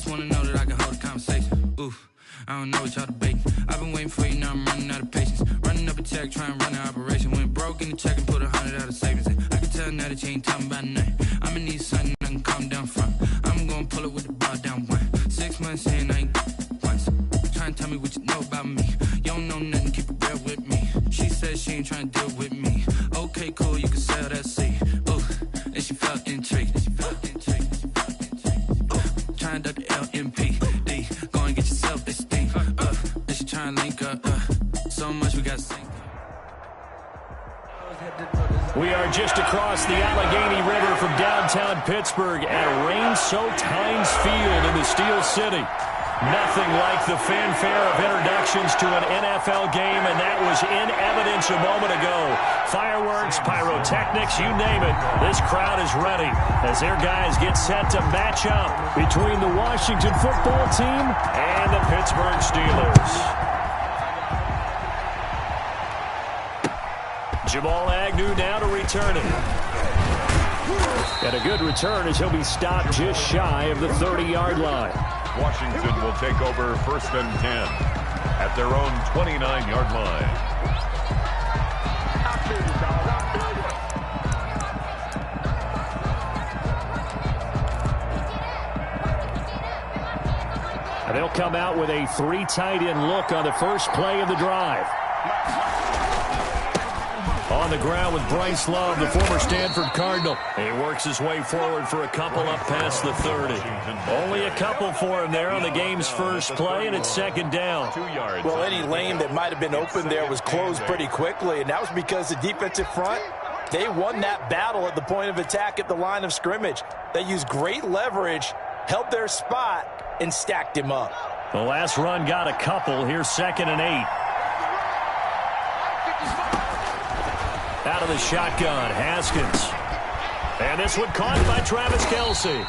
just wanna know that I can hold a conversation. Oof, I don't know what y'all debating. I've been waiting for you, now I'm running out of patience. Running up a check, trying to run an operation. Went broke in the check and put 100 out of savings in. I can tell now that you ain't talking about nothing. I'ma need something I can calm down from. I'm gonna pull it with the bar down one. 6 months in, I ain't once. Trying to tell me what you know about me. You don't know nothing, keep it real with me. She said she ain't trying to deal with me. Okay, cool, you can sell that seat. Ooh, and she felt intrigued. Trying to duck the LMPD. Go and get your self-esteem. And she trying to link up. So much we got to sink. We are just across the Allegheny River from downtown Pittsburgh at rain-soaked Heinz Field in the Steel City. Nothing like the fanfare of introductions to an NFL game, and that was in evidence a moment ago. Fireworks, pyrotechnics, you name it. This crowd is ready as their guys get set to match up between the Washington football team and the Pittsburgh Steelers. Jamal Agnew now to return it. And a good return as he'll be stopped just shy of the 30-yard line. Washington will take over 1st and 10 at their own 29-yard line. And they'll come out with a 3 tight end look on the first play of the drive. On the ground with Bryce Love, the former Stanford Cardinal. He works his way forward for a couple up past the 30. Only a couple for him there on the game's first play, and it's 2nd down. 2 yards. Well, any lane that might have been open there was closed pretty quickly, and that was because the defensive front, they won that battle at the point of attack at the line of scrimmage. They used great leverage, held their spot, and stacked him up. The last run got a couple. Here's 2nd and 8. Out of the shotgun, Haskins. And this one caught by Travis Kelce.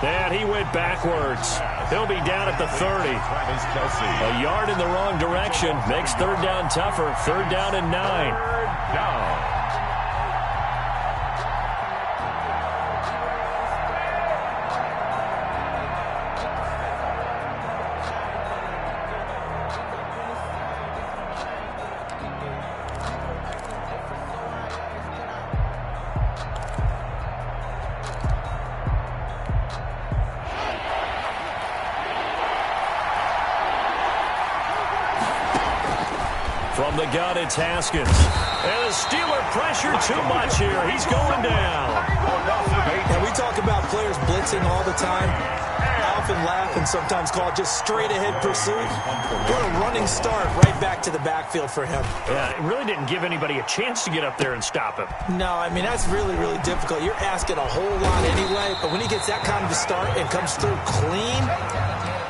And he went backwards. He'll be down at the 30. Travis Kelce. A yard in the wrong direction. Makes 3rd down tougher. 3rd down and 9. 3rd down. From the gun, it's Haskins. And the Steeler pressure too much here. He's going down. And we talk about players blitzing all the time. I often laugh and sometimes call it just straight-ahead pursuit. What a running start right back to the backfield for him. Yeah, it really didn't give anybody a chance to get up there and stop him. No, I mean, that's really, really difficult. You're asking a whole lot anyway, but when he gets that kind of a start and comes through clean,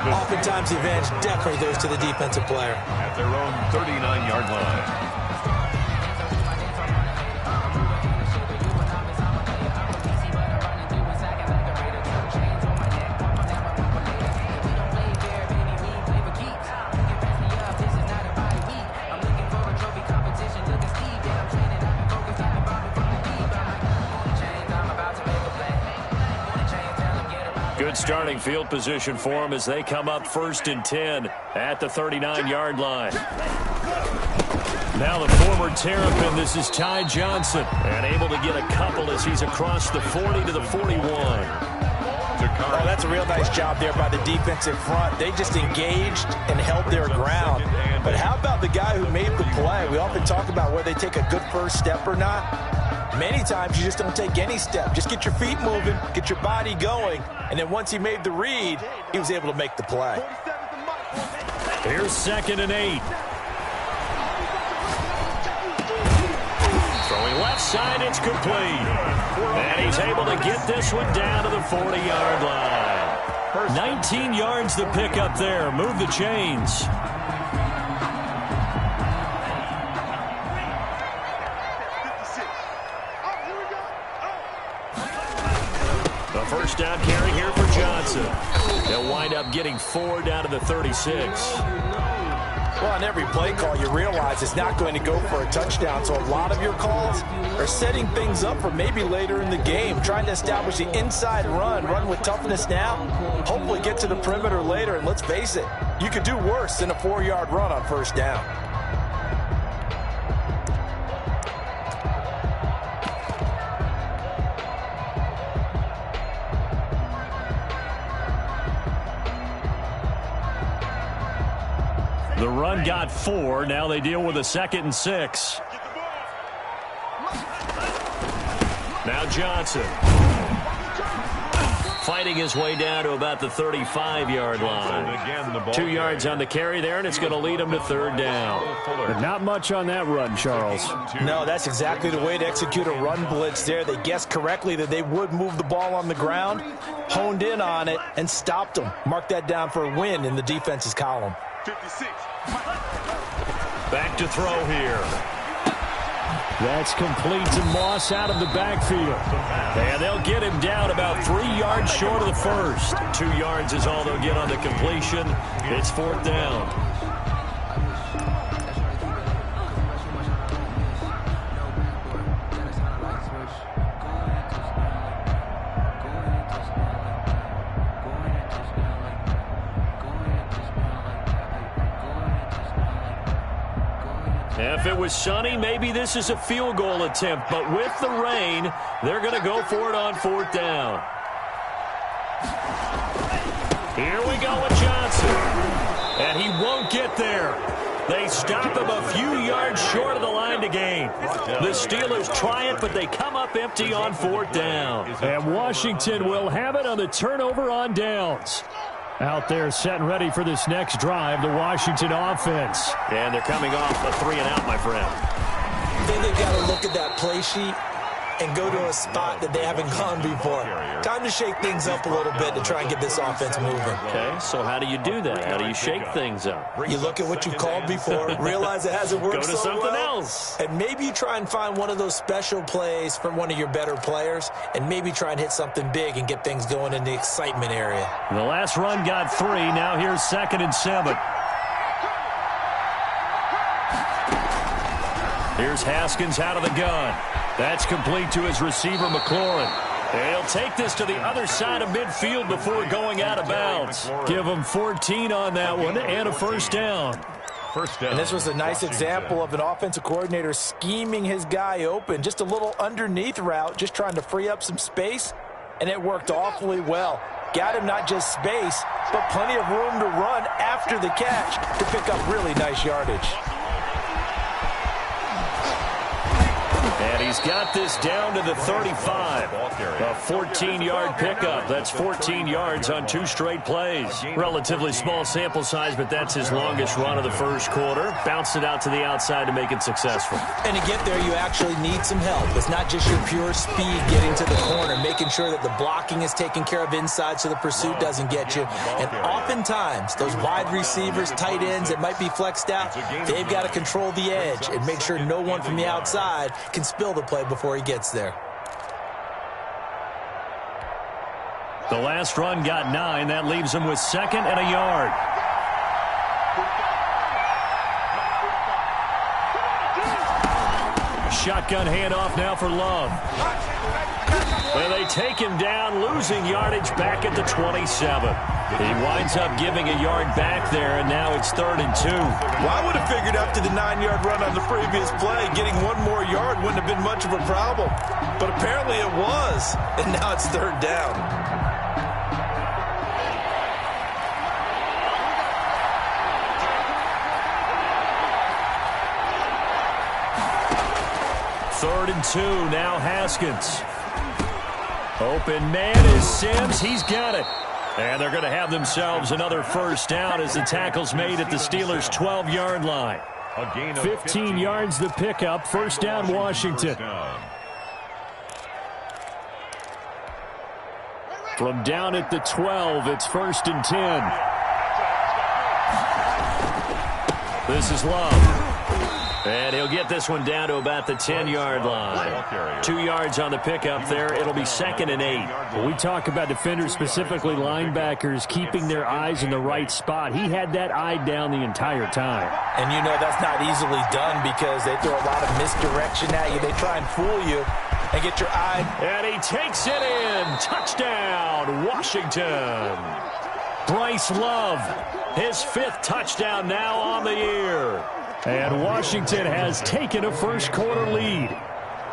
oftentimes the advantage definitely goes to the defensive player. At their own 39-yard line. Good starting field position for them as they come up 1st and 10 at the 39-yard line. Now the former Terrapin, this is Ty Johnson, and able to get a couple as he's across the 40 to the 41. Oh, that's a real nice job there by the defensive front. They just engaged and held their ground. But how about the guy who made the play? We often talk about whether they take a good first step or not. Many times you just don't take any step. Just get your feet moving, get your body going, and then once he made the read, he was able to make the play. Here's 2nd and 8. Throwing left side, it's complete. And he's able to get this one down to the 40-yard line. 19 yards to pick up there. Move the chains. A first down carry here for Johnson. They'll wind up getting 4 down to the 36. Well, on every play call, you realize it's not going to go for a touchdown, so a lot of your calls are setting things up for maybe later in the game, trying to establish the inside run with toughness now, hopefully get to the perimeter later, and let's face it, you could do worse than a 4-yard run on first down. The run got 4. Now they deal with a 2nd and 6. Now Johnson. Fighting his way down to about the 35-yard line. 2 yards on the carry there, and it's going to lead him to 3rd down. But not much on that run, Charles. No, that's exactly the way to execute a run blitz there. They guessed correctly that they would move the ball on the ground, honed in on it, and stopped them. Mark that down for a win in the defense's column. 56. Back to throw here. That's complete to Moss out of the backfield. And they'll get him down about 3 yards short of the first. 2 yards is all they'll get on the completion. It's 4th down. If it was sunny, maybe this is a field goal attempt. But with the rain, they're going to go for it on 4th down. Here we go with Johnson. And he won't get there. They stop him a few yards short of the line to gain. The Steelers try it, but they come up empty on 4th down. And Washington will have it on the turnover on downs. Out there set and ready for this next drive, the Washington offense. And they're coming off a 3-and-out, my friend. I think they've got to look at that play sheet and go to a spot that they haven't gone before. Time to shake things up a little bit to try and get this offense moving. Okay, so how do you do that? How do you shake things up? You look at what you called before, realize it hasn't worked Go to so something well, else. and maybe you try and find one of those special plays from one of your better players, and maybe try and hit something big and get things going in the excitement area. The last run got 3. Now here's 2nd and 7. Here's Haskins out of the gun. That's complete to his receiver, McLaurin. He'll take this to the other side of midfield before going out of bounds. Give him 14 on that one and a 1st down. And this was a nice example of an offensive coordinator scheming his guy open. Just a little underneath route, just trying to free up some space, and it worked awfully well. Got him not just space, but plenty of room to run after the catch to pick up really nice yardage. And he's got this down to the 35. A 14-yard pickup. That's 14 yards on 2 straight plays. Relatively small sample size, but that's his longest run of the first quarter. Bounced it out to the outside to make it successful. And to get there, you actually need some help. It's not just your pure speed getting to the corner, making sure that the blocking is taken care of inside so the pursuit doesn't get you. And oftentimes, those wide receivers, tight ends that might be flexed out, they've got to control the edge and make sure no one from the outside can spill the play before he gets there. The last run got 9. That leaves him with 2nd and a yard. Shotgun handoff now for Love. And they take him down, losing yardage back at the 27. He winds up giving a yard back there, and now it's 3rd and 2. Well, I would have figured after the 9-yard run on the previous play, getting 1 more yard wouldn't have been much of a problem. But apparently it was, and now it's 3rd down. Third and 2, now Haskins. Open man is Sims. He's got it. And they're going to have themselves another 1st down as the tackle's made at the Steelers' 12-yard line. 15 yards the pickup. 1st down, Washington. From down at the 12, it's 1st and 10. This is Love. And he'll get this one down to about the 10-yard line. 2 yards on the pickup there. It'll be 2nd and 8. When we talk about defenders, specifically linebackers, keeping their eyes in the right spot, he had that eye down the entire time. And you know that's not easily done because they throw a lot of misdirection at you. They try and fool you and get your eye. And he takes it in. Touchdown, Washington. Bryce Love, his 5th touchdown now on the year. And Washington has taken a first-quarter lead.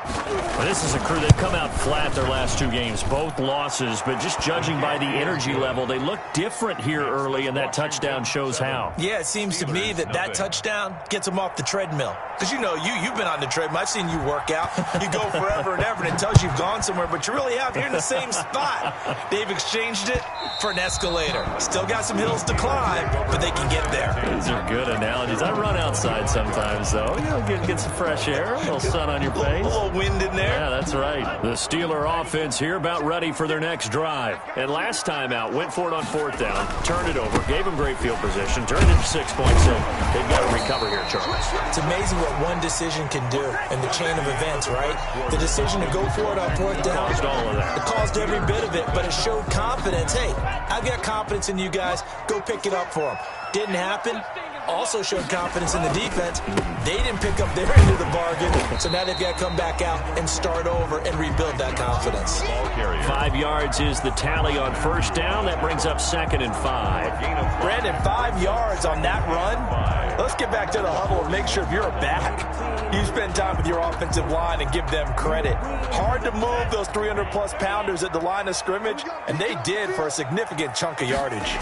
Well, this is a crew that come out flat their last 2 games, both losses, but just judging by the energy level, they look different here early, and that touchdown shows how. Yeah, it seems to me that touchdown gets them off the treadmill. Because, you know, you've been on the treadmill. I've seen you work out. You go forever and ever, and it tells you you've gone somewhere, but you really have. You're in the same spot. They've exchanged it for an escalator. Still got some hills to climb, but they can get there. These are good analogies. I run outside sometimes, though. You know, get some fresh air, a little sun on your face. A little wind in there. Yeah, that's right. The Steeler offense here about ready for their next drive. And last time out, went for it on 4th down, turned it over, gave them great field position, turned it to 6 points in. They've got to recover here, Charles. It's amazing what one decision can do in the chain of events, right? The decision to go for it on 4th down. Caused all of that. It caused every bit of it, but it showed confidence. Hey, I've got confidence in you guys. Go pick it up for them. Didn't happen. Also showed confidence in the defense. They didn't pick up their end of the bargain, so now they've got to come back out and start over and rebuild that confidence. 5 yards is the tally on 1st down. That brings up 2nd and 5. Brandon, 5 yards on that run. Let's get back to the huddle and make sure if you're a back, you spend time with your offensive line and give them credit. Hard to move those 300-plus pounders at the line of scrimmage, and they did for a significant chunk of yardage.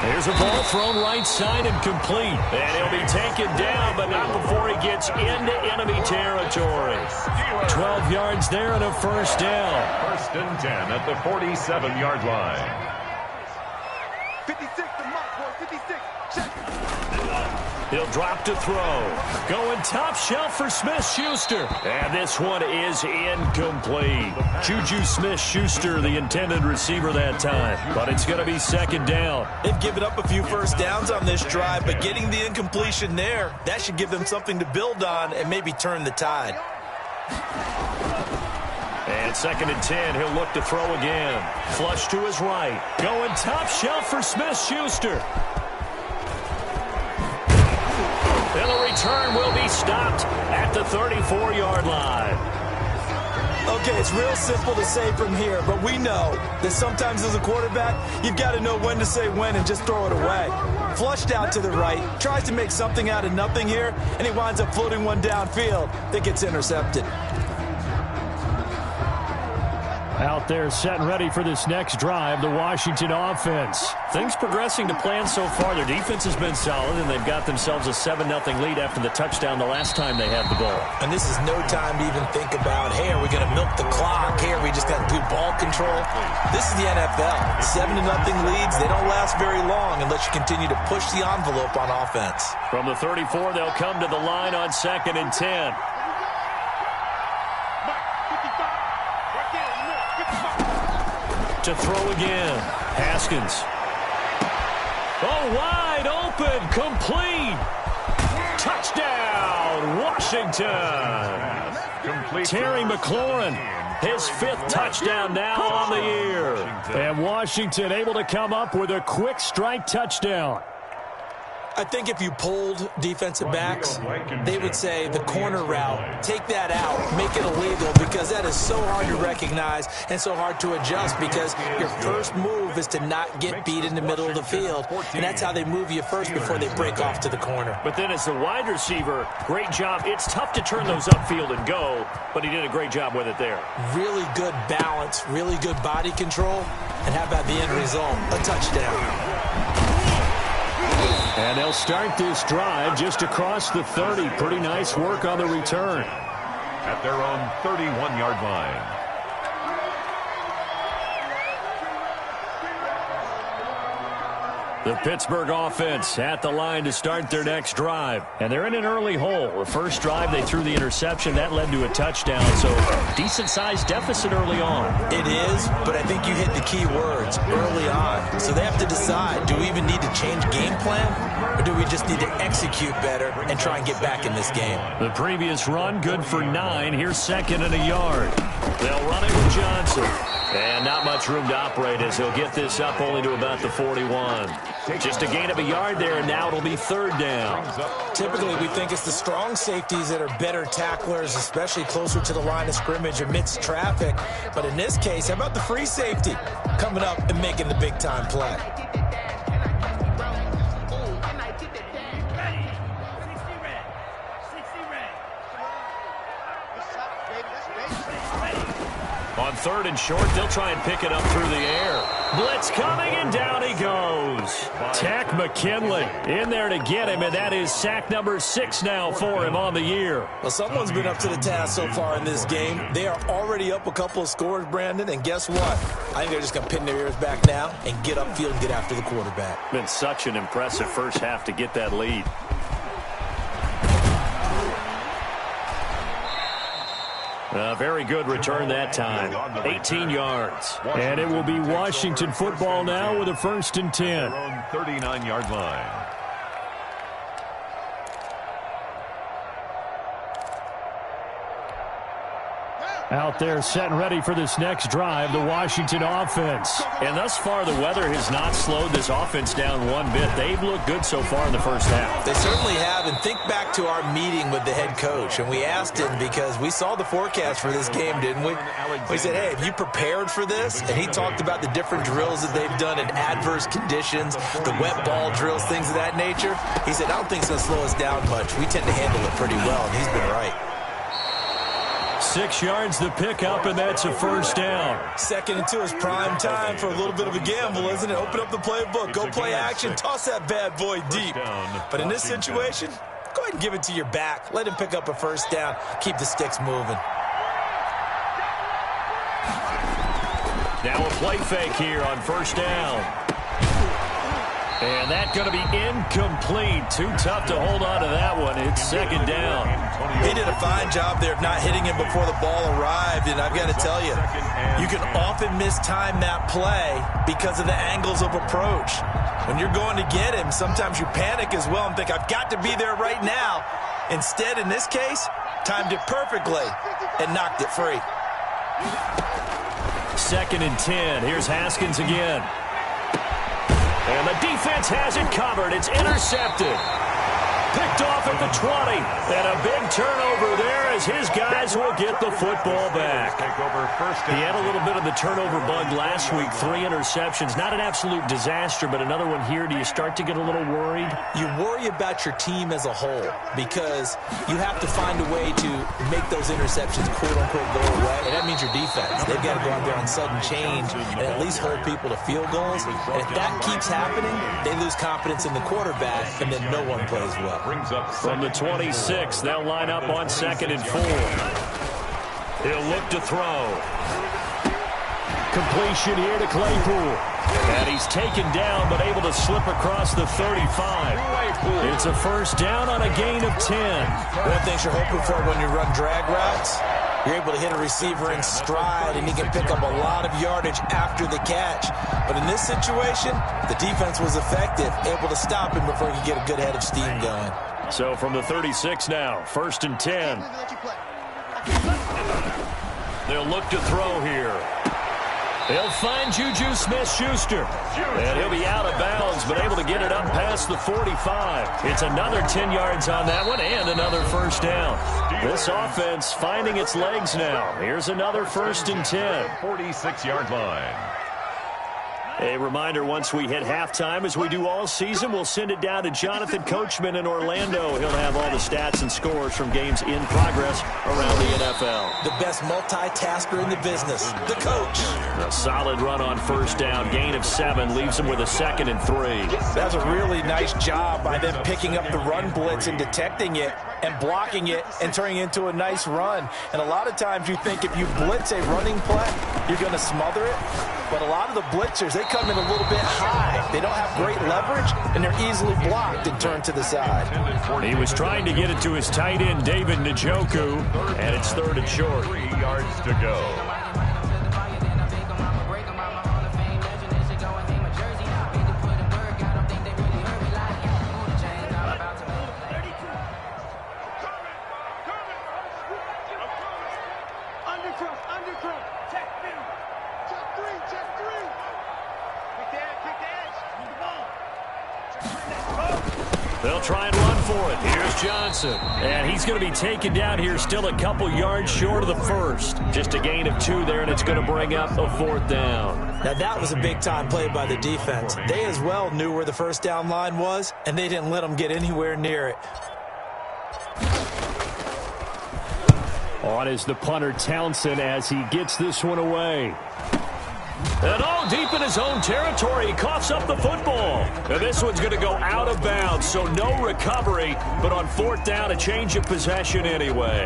Here's a ball thrown right side and complete. And he'll be taken down, but not before he gets into enemy territory. 12 yards there and a 1st down. 1st and 10 at the 47-yard line. 56 to Mark, 56. Check. He'll drop to throw. Going top shelf for Smith-Schuster. And this one is incomplete. Juju Smith-Schuster, the intended receiver that time. But it's going to be 2nd down. They've given up a few 1st downs on this drive, but getting the incompletion there, that should give them something to build on and maybe turn the tide. And 2nd and 10, he'll look to throw again. Flush to his right. Going top shelf for Smith-Schuster. And the return will be stopped at the 34-yard line. Okay, it's real simple to say from here, but we know that sometimes as a quarterback, you've got to know when to say when and just throw it away. Flushed out to the right, tries to make something out of nothing here, and he winds up floating one downfield that gets intercepted. Out there set and ready for this next drive, the Washington offense. Things progressing to plan so far. Their defense has been solid, and they've got themselves a 7-0 lead after the touchdown the last time they had the ball. And this is no time to even think about, hey, are we going to milk the clock? Hey, are we just going to do ball control? This is the NFL. 7-0 leads, they don't last very long unless you continue to push the envelope on offense. From the 34, they'll come to the line on 2nd and 10. To throw again. Haskins. Oh, wide open. Complete. Touchdown, Washington. Complete. Terry McLaurin, his 5th touchdown now on the year. And Washington able to come up with a quick strike touchdown. I think if you polled defensive backs, they would say the corner route, take that out, make it illegal, because that is so hard to recognize and so hard to adjust, because your first move is to not get beat in the middle of the field, and that's how they move you first before they break off to the corner. But then as the wide receiver, great job. It's tough to turn those upfield and go, but he did a great job with it there. Really good balance, really good body control, and how about the end result? A touchdown. And they'll start this drive just across the 30. Pretty nice work on the return. At their own 31-yard line. The Pittsburgh offense at the line to start their next drive. And they're in an early hole. The first drive, they threw the interception. That led to a touchdown. So decent-sized deficit early on. It is, but I think you hit the key words, early on. So they have to decide, do we even need to change game plan? Or do we just need to execute better and try and get back in this game? The previous run, good for 9. Here's 2nd and a yard. They'll run it with Johnson. And not much room to operate as he'll get this up only to about the 41. Just a gain of a yard there, and now it'll be 3rd down. Typically, we think it's the strong safeties that are better tacklers, especially closer to the line of scrimmage amidst traffic. But in this case, how about the free safety coming up and making the big-time play? On 3rd and short, they'll try and pick it up through the air. Blitz coming, and down he goes. Tack McKinley in there to get him, and that is sack number 6 now for him on the year. Well, someone's been up to the task so far in this game. They are already up a couple of scores, Brandon, and guess what? I think they're just going to pin their ears back now and get upfield and get after the quarterback. Been such an impressive first half to get that lead. A very good return that time. 18 yards. And it will be Washington football now with a 1st and 10. 39-yard line. Out there set and ready for this next drive, the Washington offense. And thus far, the weather has not slowed this offense down one bit. They've looked good so far in the first half. They certainly have, and think back to our meeting with the head coach, and we asked him because we saw the forecast for this game, didn't we? We said, hey, have you prepared for this? And he talked about the different drills that they've done in adverse conditions, the wet ball drills, things of that nature. He said, I don't think it's going to slow us down much. We tend to handle it pretty well, and he's been right. 6 yards the pickup, and that's a 1st down. 2nd and 2 is prime time for a little bit of a gamble, isn't it? Open up the playbook, go play action, toss that bad boy deep. But in this situation, go ahead and give it to your back. Let him pick up a 1st down. Keep the sticks moving. Now a play fake here on 1st down. And that's going to be incomplete. Too tough to hold on to that one. It's 2nd down. He did a fine job there of not hitting him before the ball arrived. And I've got to tell you, you can often mistime that play because of the angles of approach. When you're going to get him, sometimes you panic as well and think, I've got to be there right now. Instead, in this case, timed it perfectly and knocked it free. 2nd and 10. Here's Haskins again. And the defense has it covered. It's intercepted. Picked off at the 20. And a big turnover there as his guys will get the football back. He had a little bit of the turnover bug last week. 3 interceptions. Not an absolute disaster, but another one here. Do you start to get a little worried? You worry about your team as a whole because you have to find a way to make those interceptions quote-unquote go away, and that means your defense. They've got to go out there on sudden change and at least hold people to field goals. And if that keeps happening, they lose confidence in the quarterback, and then no one plays well. From the 26, they'll line up on 2nd and 4. He'll look to throw. Completion here to Claypool. And he's taken down, but able to slip across the 35. It's a 1st down on a gain of 10. One of the things you're hoping for when you run drag routes, you're able to hit a receiver in stride, and he can pick up a lot of yardage after the catch. But in this situation, the defense was effective, able to stop him before he could get a good head of steam going. So from the 36 now, 1st and 10. They'll look to throw here. He'll find Juju Smith-Schuster. And he'll be out of bounds, but able to get it up past the 45. It's another 10 yards on that one and another 1st down. This offense finding its legs now. Here's another 1st and 10. 46-yard line. A reminder, once we hit halftime, as we do all season, we'll send it down to Jonathan Coachman in Orlando. He'll have all the stats and scores from games in progress around the NFL. The best multitasker in the business, the coach. A solid run on 1st down, gain of 7, leaves him with a 2nd and 3. That's a really nice job by them picking up the run blitz and detecting it and blocking it and turning it into a nice run. And a lot of times you think if you blitz a running play, you're going to smother it. But a lot of the blitzers, they come in a little bit high. They don't have great leverage, and they're easily blocked and turned to the side. He was trying to get it to his tight end, David Njoku, and it's 3rd and short. 3 yards to go. They'll try and run for it. Here's Johnson. And he's going to be taken down here, still a couple yards short of the first. Just a gain of 2 there, and it's going to bring up a 4th down. Now, that was a big-time play by the defense. They as well knew where the first down line was, and they didn't let them get anywhere near it. On is the punter, Townsend, as he gets this one away. And all deep in his own territory, he coughs up the football. And this one's going to go out of bounds, so no recovery, but on 4th down, a change of possession anyway.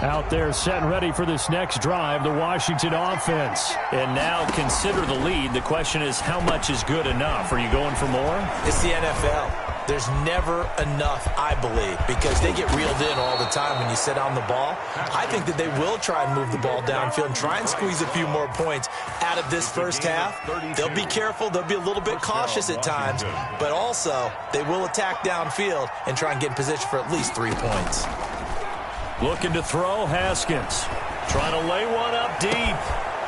Out there set and ready for this next drive, the Washington offense. And now consider the lead. The question is, how much is good enough? Are you going for more? It's the NFL. There's never enough, I believe, because they get reeled in all the time when you sit on the ball. I think that they will try and move the ball downfield and try and squeeze a few more points out of this first half. They'll be careful. They'll be a little bit cautious at times, but also they will attack downfield and try and get in position for at least 3 points. Looking to throw, Haskins. Trying to lay one up deep.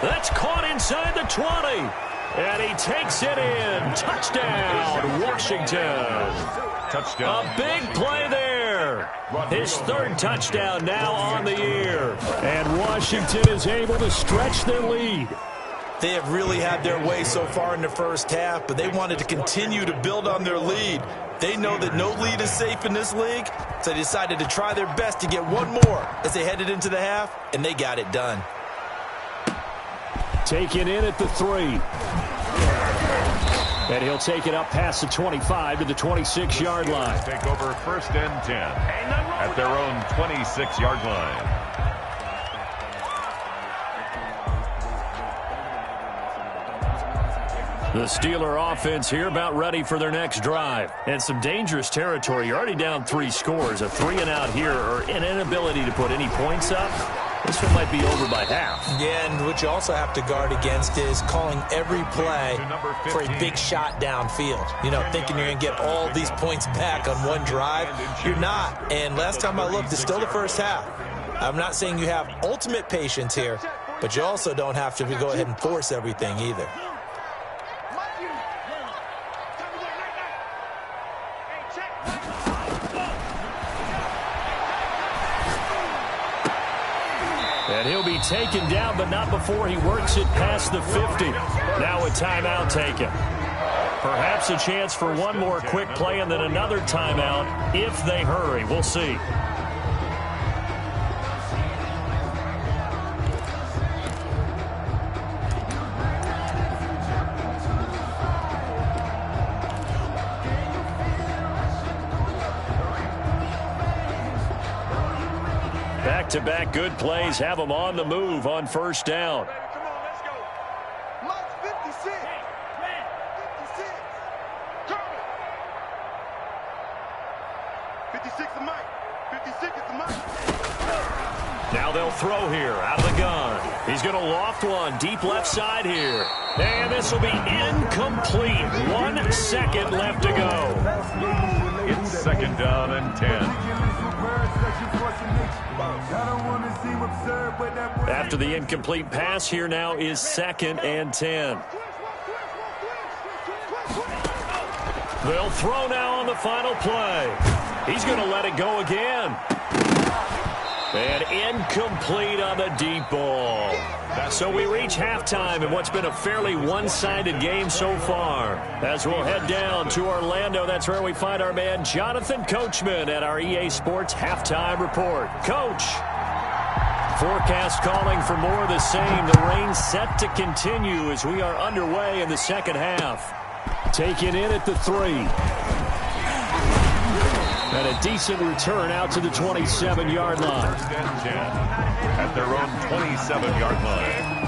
That's caught inside the 20. And he takes it in. Touchdown, Washington. Touchdown. A big play there. His 3rd touchdown now on the year. And Washington is able to stretch their lead. They have really had their way so far in the first half, but they wanted to continue to build on their lead. They know that no lead is safe in this league, so they decided to try their best to get one more as they headed into the half, and they got it done. Taken in at the 3. And he'll take it up past the 25 to the 26-yard line. Take over 1st and 10 at their own 26-yard line. The Steeler offense here about ready for their next drive. And some dangerous territory. You're already down 3 scores. A 3-and-out here, or an inability to put any points up. This one might be over by half. Yeah, and what you also have to guard against is calling every play for a big shot downfield. You know, thinking you're going to get all these points back on one drive. You're not. And last time I looked, it's still the first half. I'm not saying you have ultimate patience here, but you also don't have to go ahead and force everything either. And he'll be taken down, but not before he works it past the 50. Now a timeout taken. Perhaps a chance for one more quick play and then another timeout if they hurry. We'll see. Back-to-back good plays have them on the move on 1st down. Come on, let's go. Mike's 56. 56. Coming. 56 is Mike. 56 is the Mike. Now they'll throw here out of the gun. He's going to loft one deep left side here. And this will be incomplete. 1 second left to go. It's 2nd down and 10. After the incomplete pass, here now is 2nd and 10. They'll throw now on the final play. He's going to let it go again. And incomplete on the deep ball. So we reach halftime in what's been a fairly one-sided game so far. As we'll head down to Orlando, that's where we find our man Jonathan Coachman at our EA Sports Halftime Report. Coach. Forecast calling for more of the same. The rain set to continue as we are underway in the second half. Taken in at the 3. And a decent return out to the 27-yard line. First and 10 at their own 27-yard line.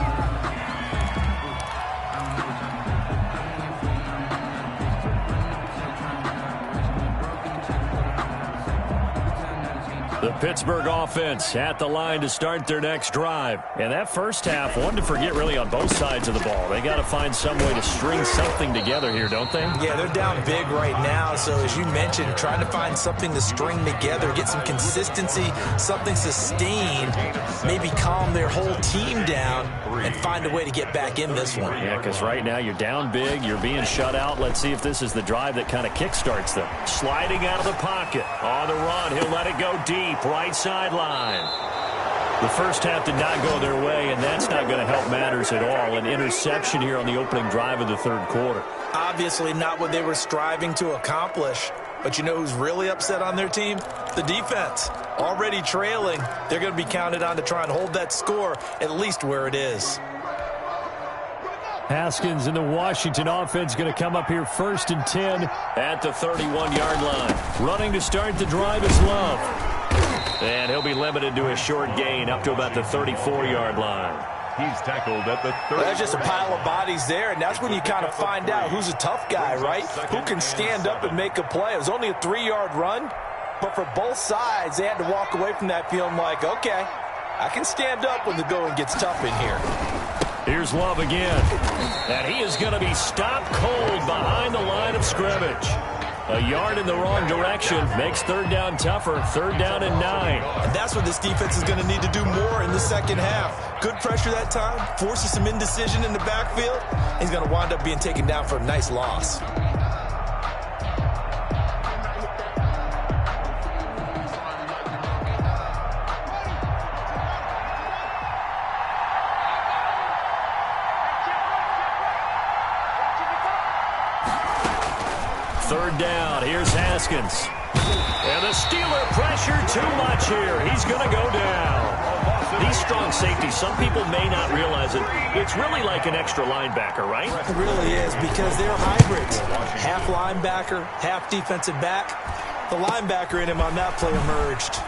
The Pittsburgh offense at the line to start their next drive. And that first half, one to forget really on both sides of the ball. They got to find some way to string something together here, don't they? Yeah, they're down big right now. So as you mentioned, trying to find something to string together, get some consistency, something sustained, maybe calm their whole team down and find a way to get back in this one. Yeah, because right now you're down big, you're being shut out. Let's see if this is the drive that kind of kickstarts them. Sliding out of the pocket. On the run, he'll let it go deep. Right sideline. The first half did not go their way, and that's not going to help matters at all. An interception here on the opening drive of the third quarter. Obviously not what they were striving to accomplish. But you know who's really upset on their team? The defense. Already trailing. They're going to be counted on to try and hold that score at least where it is. Haskins and the Washington offense going to come up here 1st and 10 at the 31-yard line. Running to start the drive is Love. And he'll be limited to a short gain up to about the 34-yard line. He's tackled at the 30. That's just a pile of bodies there, and that's when you kind of find out who's a tough guy, right? Who can stand up and make a play. It was only a 3-yard run, but for both sides, they had to walk away from that feeling like, okay, I can stand up when the going gets tough in here. Here's Love again. And he is going to be stopped cold behind the line of scrimmage. A yard in the wrong direction makes third down tougher. 3rd down and 9. And that's what this defense is going to need to do more in the second half. Good pressure that time, forces some indecision in the backfield. He's going to wind up being taken down for a nice loss. Third down. Here's Haskins. And the Steeler pressure too much here. He's going to go down. These strong safeties, some people may not realize it. It's really like an extra linebacker, right? It really is because they're hybrids. Half linebacker, half defensive back. The linebacker in him on that play emerged.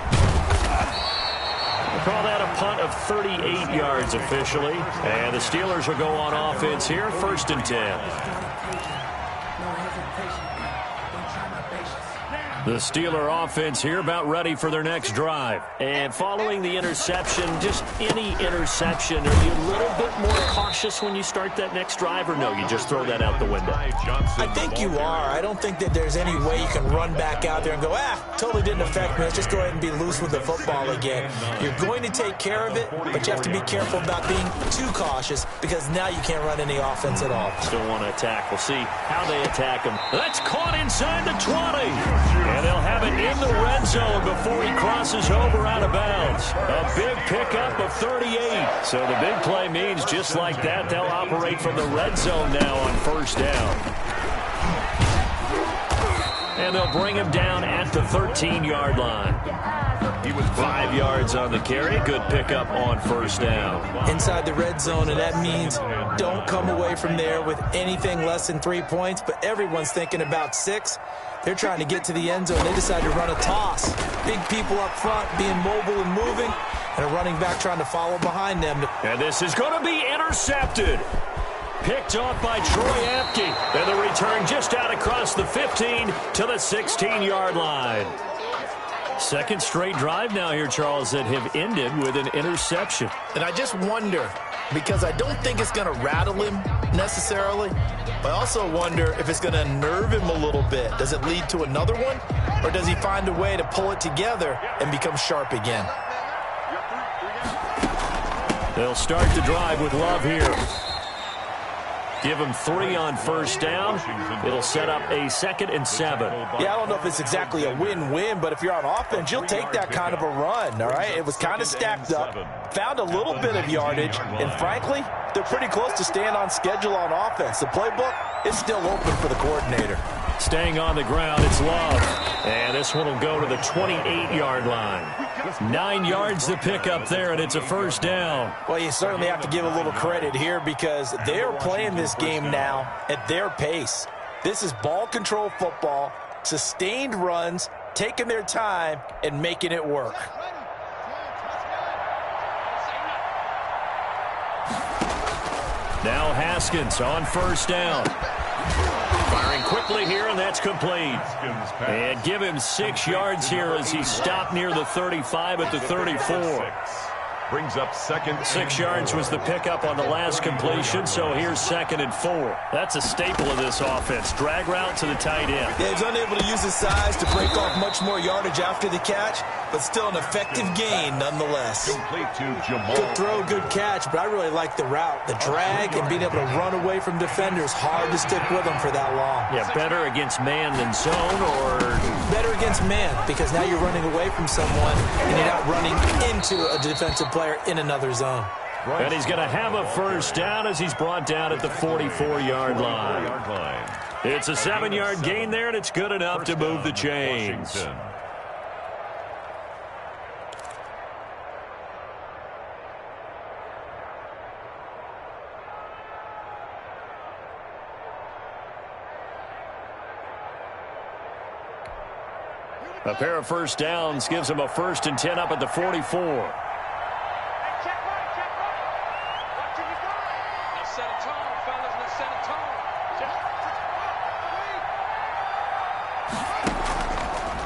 We'll call that a punt of 38 yards officially. And the Steelers will go on offense here, 1st and 10. The Steeler offense here about ready for their next drive. And following the interception, just any interception, are you a little bit more cautious when you start that next drive, or no, you just throw that out the window? I think you are. I don't think that there's any way you can run back out there and go, totally didn't affect me. Let's just go ahead and be loose with the football again. You're going to take care of it, but you have to be careful about being too cautious because now you can't run any offense at all. Still want to attack. We'll see how they attack him. That's caught inside the 20. And they'll have it in the red zone before he crosses over out of bounds. A big pickup of 38. So the big play means just like that, they'll operate from the red zone now on 1st down. And they'll bring him down at the 13-yard line. He was 5 yards on the carry. Good pickup on 1st down. Inside the red zone, and that means don't come away from there with anything less than 3 points, but everyone's thinking about 6. They're trying to get to the end zone. They decide to run a toss. Big people up front being mobile and moving, and a running back trying to follow behind them. And this is going to be intercepted. Picked off by Troy Apke. And the return just out across the 15 to the 16-yard line. Second straight drive now here, Charles, that have ended with an interception. And I just wonder, because I don't think it's going to rattle him necessarily, but I also wonder if it's going to nerve him a little bit. Does it lead to another one, or does he find a way to pull it together and become sharp again? They'll start the drive with Love here. Give him 3 on 1st down. It'll set up a 2nd and 7. Yeah, I don't know if it's exactly a win-win, but if you're on offense, you'll take that kind of a run, all right? It was kind of stacked up, found a little bit of yardage, and frankly, they're pretty close to staying on schedule on offense. The playbook is still open for the coordinator. Staying on the ground, it's Love. And this one will go to the 28-yard line. 9 yards to pick up there, and it's a 1st down. Well, you certainly have to give a little credit here because they're playing this game now at their pace. This is ball control football, sustained runs, taking their time and making it work. Now Haskins on first down. Firing quickly here, and that's complete. And give him 6 yards here as he stopped near the 35 at the 34. Brings up second. 6 yards was the pickup on the last completion, so here's 2nd and 4. That's a staple of this offense. Drag route to the tight end. Yeah, he's unable to use his size to break off much more yardage after the catch, but still an effective gain nonetheless. Complete to Jamal. Good throw, good catch, but I really like the route. The drag and being able to run away from defenders. Hard to stick with them for that long. Yeah, better against man than zone, or better against man, because now you're running away from someone and you're not running into a defensive player in another zone. And he's going to have a first down as he's brought down at the 44-yard line. It's a 7-yard gain there, and it's good enough to move the chains. A pair of first downs gives him a 1st and 10 up at the 44.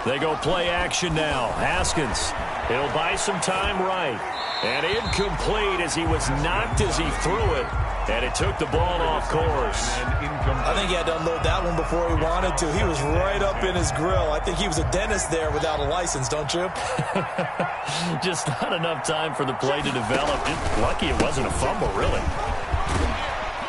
They go play action now. Haskins, he'll buy some time right. And incomplete as he was knocked as he threw it. And it took the ball off course. I think he had to unload that one before he wanted to. He was right up in his grill. I think he was a dentist there without a license, don't you? Just not enough time for the play to develop. Lucky it wasn't a fumble, really.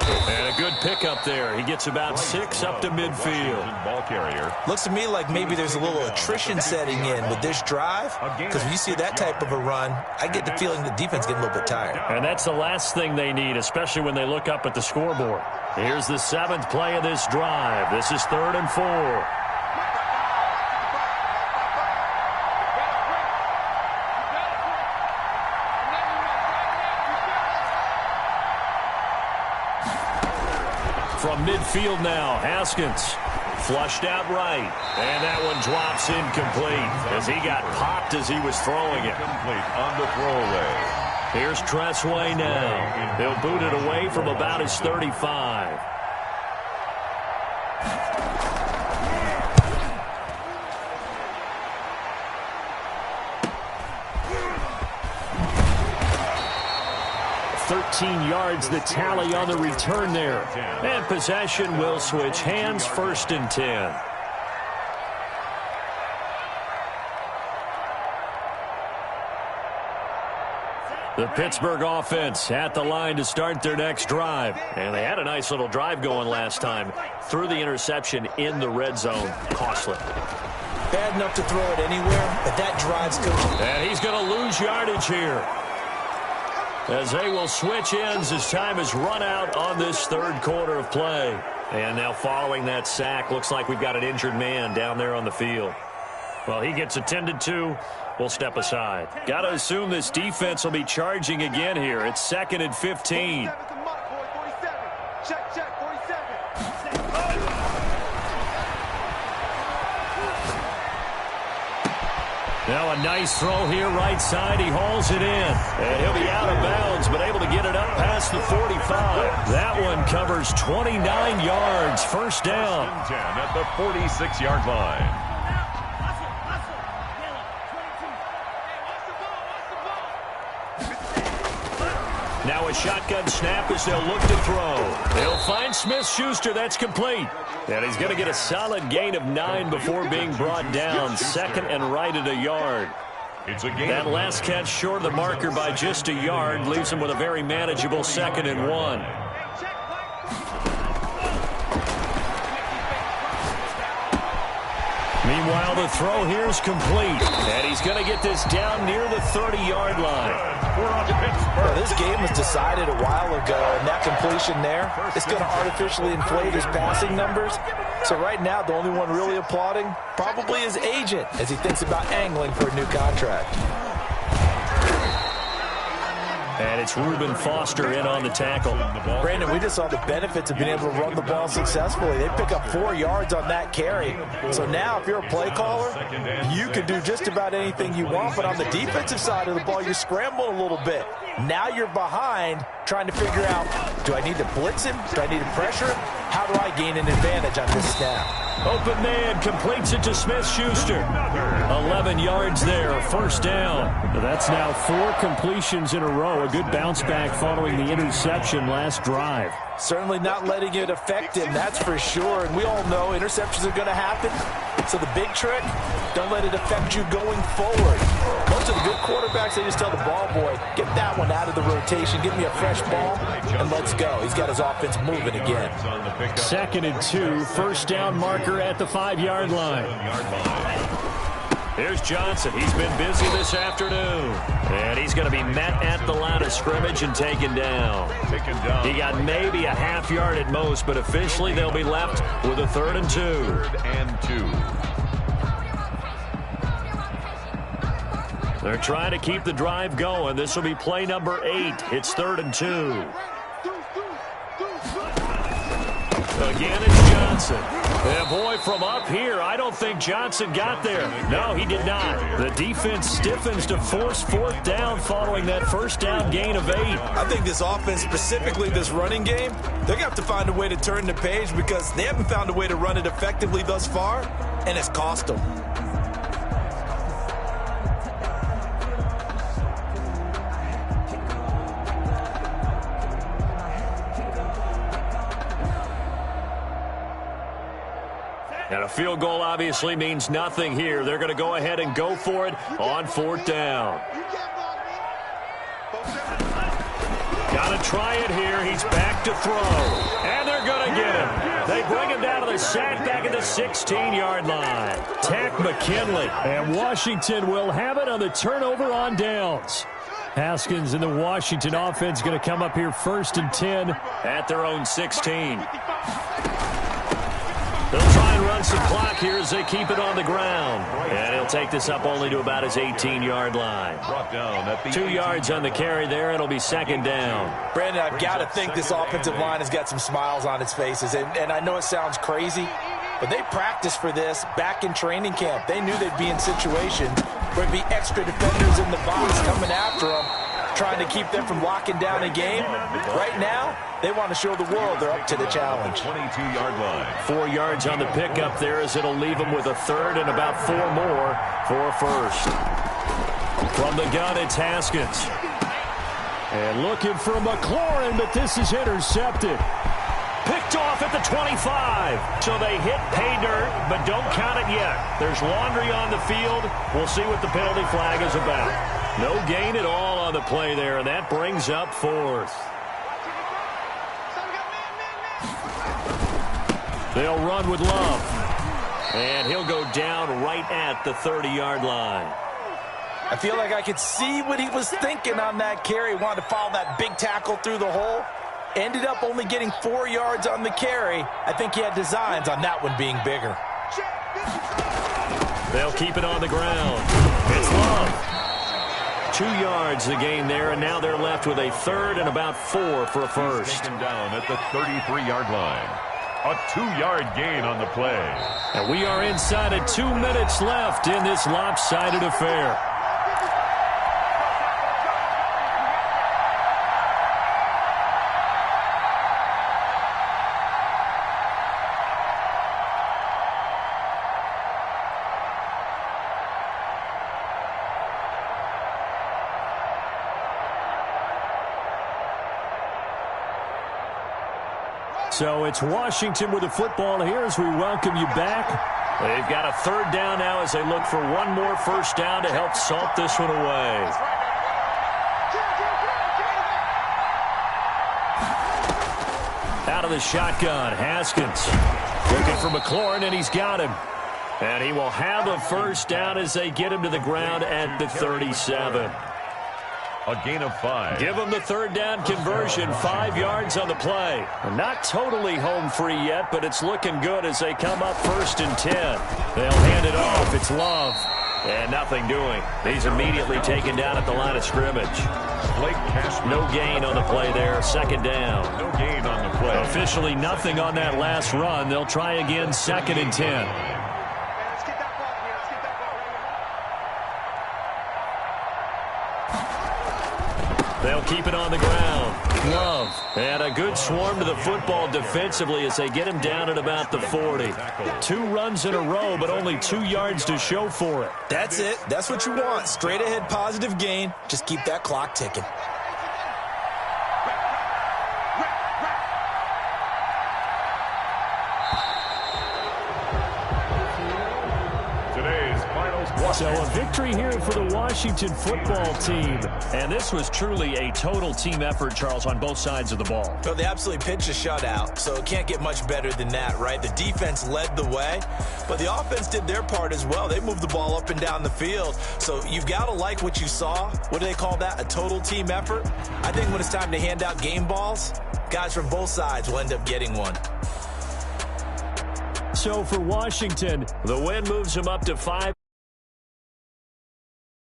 And a good pickup there. He gets about 6 up to midfield. Ball carrier. Looks to me like maybe there's a little attrition setting in with this drive, because when you see that type of a run, I get the feeling the defense getting a little bit tired. And that's the last thing they need, especially when they look up at the scoreboard. Here's the 7th play of this drive. This is 3rd and 4. From midfield now, Haskins flushed out right, and that one drops incomplete as he got popped as he was throwing it. Complete on the throwaway. Here's Tressway now. He'll boot it away from about his 35. Yards the tally on the return there. And possession will switch hands, 1st and 10. The Pittsburgh offense at the line to start their next drive. And they had a nice little drive going last time. Threw the interception in the red zone. Costly. Bad enough to throw it anywhere, but that drive's good. And he's going to lose yardage here, as they will switch ends as time is run out on this 3rd quarter of play. And now following that sack, looks like we've got an injured man down there on the field. Well, he gets attended to. We'll step aside. Got to assume this defense will be charging again here. It's 2nd and 15. Now a nice throw here right side. He hauls it in. And he'll be out of bounds, but able to get it up past the 45. That one covers 29 yards. 1st down. 10 at the 46-yard line. Now a shotgun snap as they'll look to throw. They'll find Smith-Schuster. That's complete. And he's going to get a solid gain of 9 before being brought down. 2nd and right at a yard. That last catch short of the marker by just a yard leaves him with a very manageable 2nd and 1. Meanwhile, the throw here is complete. And he's going to get this down near the 30-yard line. Well, this game was decided a while ago, and that completion there is going to artificially inflate his passing numbers. So right now, the only one really applauding probably his agent as he thinks about angling for a new contract. And it's Reuben Foster in on the tackle. Brandon, we just saw the benefits of being able to run the ball successfully. They pick up 4 yards on that carry. So now if you're a play caller, you can do just about anything you want. But on the defensive side of the ball, you scramble a little bit. Now you're behind trying to figure out, do I need to blitz him? Do I need to pressure him? How do I gain an advantage on this snap? Open man completes it to Smith-Schuster. 11 yards there, first down. That's now 4 completions in a row. A good bounce back following the interception last drive. Certainly not letting it affect him, that's for sure. And we all know interceptions are going to happen. So the big trick, don't let it affect you going forward. Most of the good quarterbacks, they just tell the ball boy, get that one out of the rotation, give me a fresh ball, and let's go. He's got his offense moving again. 2nd and 2, first down marker at the 5-yard line. Here's Johnson. He's been busy this afternoon. And he's going to be met at the line of scrimmage and taken down. He got maybe a half yard at most, but officially they'll be left with a 3rd and 2. 3rd and 2. They're trying to keep the drive going. This will be play number 8. It's 3rd and 2. Again, it's Johnson. And boy, from up here, I don't think Johnson got there. No, he did not. The defense stiffens to force 4th down following that first down gain of 8. I think this offense, specifically this running game, they're going to have to find a way to turn the page because they haven't found a way to run it effectively thus far, and it's cost them. And a field goal obviously means nothing here. They're going to go ahead and go for it on 4th down. Got to try it here. He's back to throw. And they're going to get him. They bring him down to the sack back at the 16-yard line. Tack McKinley. And Washington will have it on the turnover on downs. Haskins and the Washington offense going to come up here 1st and 10 at their own 16. They'll try and run some clock here as they keep it on the ground. And he'll take this up only to about his 18-yard line. 2 yards on the carry there. It'll be 2nd down. Brandon, I've got to think this offensive line has got some smiles on its faces. And I know it sounds crazy, but they practiced for this back in training camp. They knew they'd be in situations where it'd be extra defenders in the box coming after them, trying to keep them from locking down a game. Right now, they want to show the world they're up to the challenge. 22-yard line. 4 yards on the pickup there as it'll leave them with a 3rd and about 4 more for a 1st. From the gun, it's Haskins. And looking for McLaurin, but this is intercepted. Picked off at the 25. So they hit pay dirt, but don't count it yet. There's laundry on the field. We'll see what the penalty flag is about. No gain at all on the play there, and that brings up 4th. They'll run with Love. And he'll go down right at the 30-yard line. I feel like I could see what he was thinking on that carry. Wanted to follow that big tackle through the hole. Ended up only getting 4 yards on the carry. I think he had designs on that one being bigger. They'll keep it on the ground. It's Love. 2 yards the gain there, and now they're left with a 3rd and about 4 for a 1st. Taken down at the 33-yard line. A 2-yard gain on the play. And we are inside of 2 minutes left in this lopsided affair. So it's Washington with the football here as we welcome you back. They've got a 3rd down now as they look for one more 1st down to help salt this one away. Out of the shotgun, Haskins looking for McLaurin, and he's got him. And he will have a 1st down as they get him to the ground at the 37. A gain of 5. Give them the 3rd down conversion, 5 yards on the play. Not totally home free yet, but it's looking good as they come up 1st and 10. They'll hand it off. It's Love. And nothing doing. He's immediately taken down at the line of scrimmage. No gain on the play there. Second down. No gain on the play. Officially nothing on that last run. They'll try again, 2nd and 10. They'll keep it on the ground. Love. And a good swarm to the football defensively as they get him down at about the 40. 2 runs in a row, but only 2 yards to show for it. That's it. That's what you want. Straight ahead positive gain. Just keep that clock ticking. So a victory here for the Washington football team. And this was truly a total team effort, Charles, on both sides of the ball. Well, they absolutely pitched a shutout, so it can't get much better than that, right? The defense led the way, but the offense did their part as well. They moved the ball up and down the field. So you've got to like what you saw. What do they call that? A total team effort? I think when it's time to hand out game balls, guys from both sides will end up getting one. So for Washington, the win moves them up to 5.